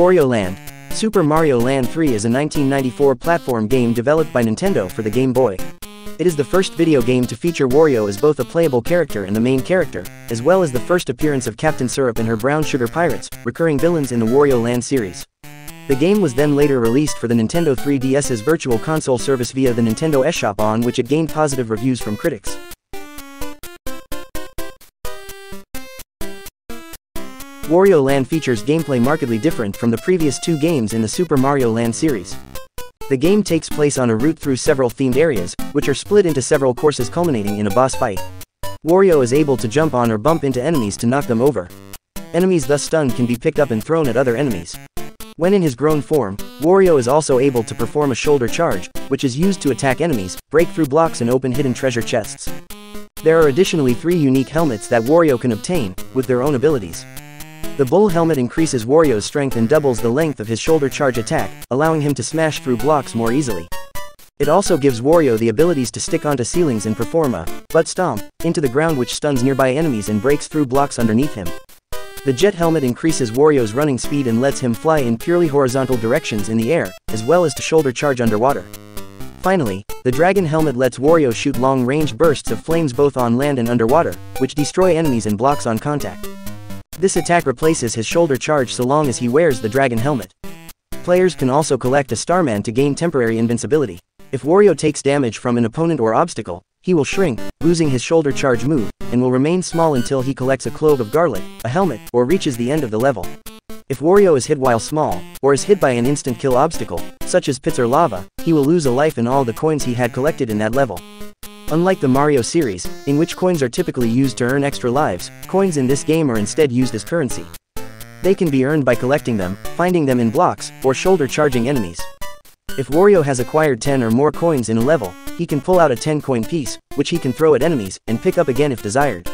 Warioland. Super Mario Land 3 is a 1994 platform game developed by Nintendo for the Game Boy. It is the first video game to feature Wario as both a playable character and the main character, as well as the first appearance of Captain Syrup and her Brown Sugar Pirates, recurring villains in the Warioland series. The game was then later released for the Nintendo 3DS's Virtual Console service via the Nintendo eShop, on which it gained positive reviews from critics. Warioland features gameplay markedly different from the previous two games in the Super Mario Land series. The game takes place on a route through several themed areas, which are split into several courses culminating in a boss fight. Wario is able to jump on or bump into enemies to knock them over. Enemies thus stunned can be picked up and thrown at other enemies. When in his grown form, Wario is also able to perform a shoulder charge, which is used to attack enemies, break through blocks and open hidden treasure chests. There are additionally 3 unique helmets that Wario can obtain, with their own abilities. The Bull helmet increases Wario's strength and doubles the length of his shoulder charge attack, allowing him to smash through blocks more easily. It also gives Wario the abilities to stick onto ceilings and perform a butt stomp into the ground, which stuns nearby enemies and breaks through blocks underneath him. The Jet helmet increases Wario's running speed and lets him fly in purely horizontal directions in the air, as well as to shoulder charge underwater. Finally, the Dragon helmet lets Wario shoot long-range bursts of flames both on land and underwater, which destroy enemies and blocks on contact. This attack replaces his shoulder charge so long as he wears the Dragon helmet. Players can also collect a Starman to gain temporary invincibility. If Wario takes damage from an opponent or obstacle, he will shrink, losing his shoulder charge move, and will remain small until he collects a clove of garlic, a helmet, or reaches the end of the level. If Wario is hit while small, or is hit by an instant kill obstacle, such as pits or lava, he will lose a life and all the coins he had collected in that level. Unlike the Mario series, in which coins are typically used to earn extra lives, coins in this game are instead used as currency. They can be earned by collecting them, finding them in blocks, or shoulder charging enemies. If Wario has acquired 10 or more coins in a level, he can pull out a 10-coin piece, which he can throw at enemies, and pick up again if desired.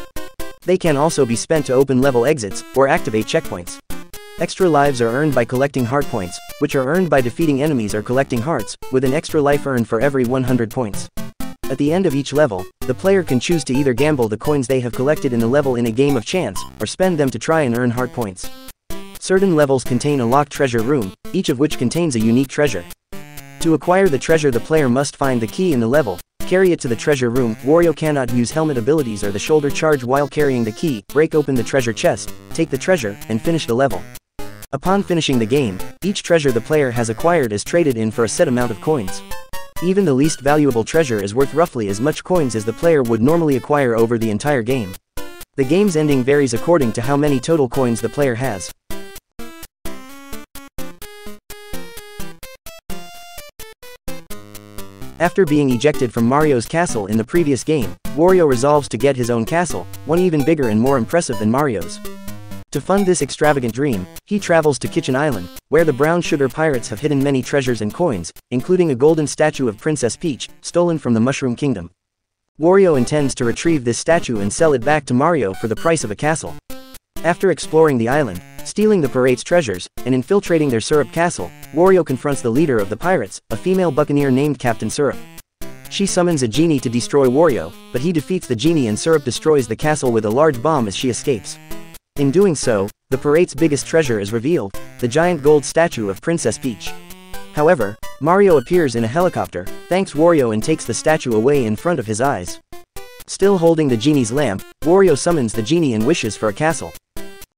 They can also be spent to open level exits, or activate checkpoints. Extra lives are earned by collecting heart points, which are earned by defeating enemies or collecting hearts, with an extra life earned for every 100 points. At the end of each level, the player can choose to either gamble the coins they have collected in the level in a game of chance, or spend them to try and earn heart points. Certain levels contain a locked treasure room, each of which contains a unique treasure. To acquire the treasure, the player must find the key in the level, carry it to the treasure room. Wario cannot use helmet abilities or the shoulder charge while carrying the key, break open the treasure chest, take the treasure, and finish the level. Upon finishing the game, each treasure the player has acquired is traded in for a set amount of coins. Even the least valuable treasure is worth roughly as much coins as the player would normally acquire over the entire game. The game's ending varies according to how many total coins the player has. After being ejected from Mario's castle in the previous game, Wario resolves to get his own castle, one even bigger and more impressive than Mario's. To fund this extravagant dream, he travels to Kitchen Island, where the Brown Sugar Pirates have hidden many treasures and coins, including a golden statue of Princess Peach, stolen from the Mushroom Kingdom. Wario intends to retrieve this statue and sell it back to Mario for the price of a castle. After exploring the island, stealing the pirates' treasures, and infiltrating their Syrup Castle, Wario confronts the leader of the pirates, a female buccaneer named Captain Syrup. She summons a genie to destroy Wario, but he defeats the genie and Syrup destroys the castle with a large bomb as she escapes. In doing so, the pirate's biggest treasure is revealed, the giant gold statue of Princess Peach. However, Mario appears in a helicopter, thanks Wario and takes the statue away in front of his eyes. Still holding the genie's lamp, Wario summons the genie and wishes for a castle.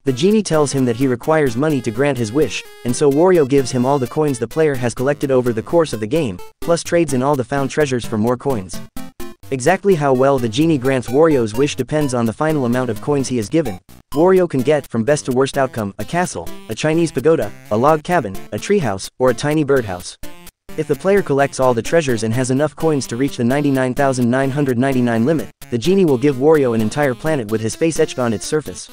The genie tells him that he requires money to grant his wish, and so Wario gives him all the coins the player has collected over the course of the game, plus trades in all the found treasures for more coins. Exactly how well the genie grants Wario's wish depends on the final amount of coins he is given. Wario can get, from best to worst outcome, a castle, a Chinese pagoda, a log cabin, a treehouse, or a tiny birdhouse. If the player collects all the treasures and has enough coins to reach the 99,999 limit, the genie will give Wario an entire planet with his face etched on its surface.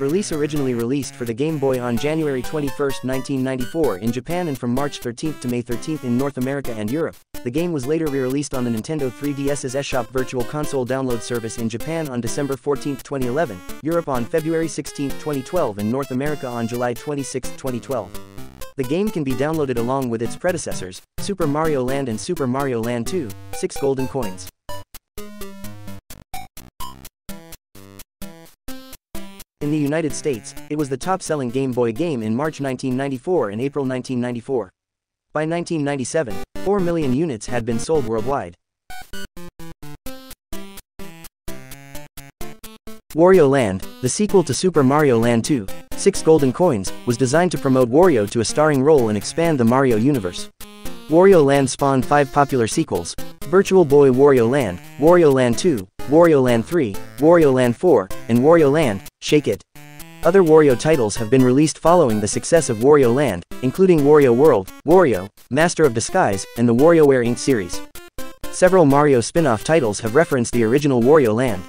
Originally released for the Game Boy on January 21, 1994 in Japan and from March 13 to May 13 in North America and Europe, the game was later re-released on the Nintendo 3DS's eShop Virtual Console download service in Japan on December 14, 2011, Europe on February 16, 2012 and North America on July 26, 2012. The game can be downloaded along with its predecessors, Super Mario Land and Super Mario Land 2, 6 golden coins. United States, it was the top-selling Game Boy game in March 1994 and April 1994. By 1997, 4 million units had been sold worldwide. Warioland, the sequel to Super Mario Land 2, 6 Golden Coins, was designed to promote Wario to a starring role and expand the Mario universe. Warioland spawned 5 popular sequels: Virtual Boy Wario Land, Wario Land 2, Wario Land 3, Wario Land 4, and Wario Land, Shake It. Other Wario titles have been released following the success of Wario Land, including Wario World, Wario, Master of Disguise, and the WarioWare Inc. series. Several Mario spin-off titles have referenced the original Wario Land.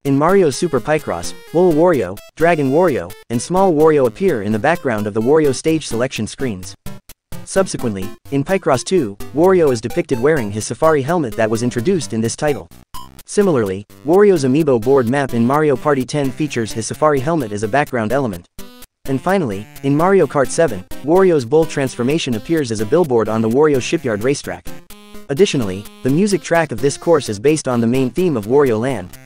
In Mario Super Picross, Bull Wario, Dragon Wario, and Small Wario appear in the background of the Wario stage selection screens. Subsequently, in Picross 2, Wario is depicted wearing his safari helmet that was introduced in this title. Similarly, Wario's amiibo board map in Mario Party 10 features his safari helmet as a background element. And finally, in Mario Kart 7, Wario's bull transformation appears as a billboard on the Wario Shipyard racetrack. Additionally, the music track of this course is based on the main theme of Wario Land.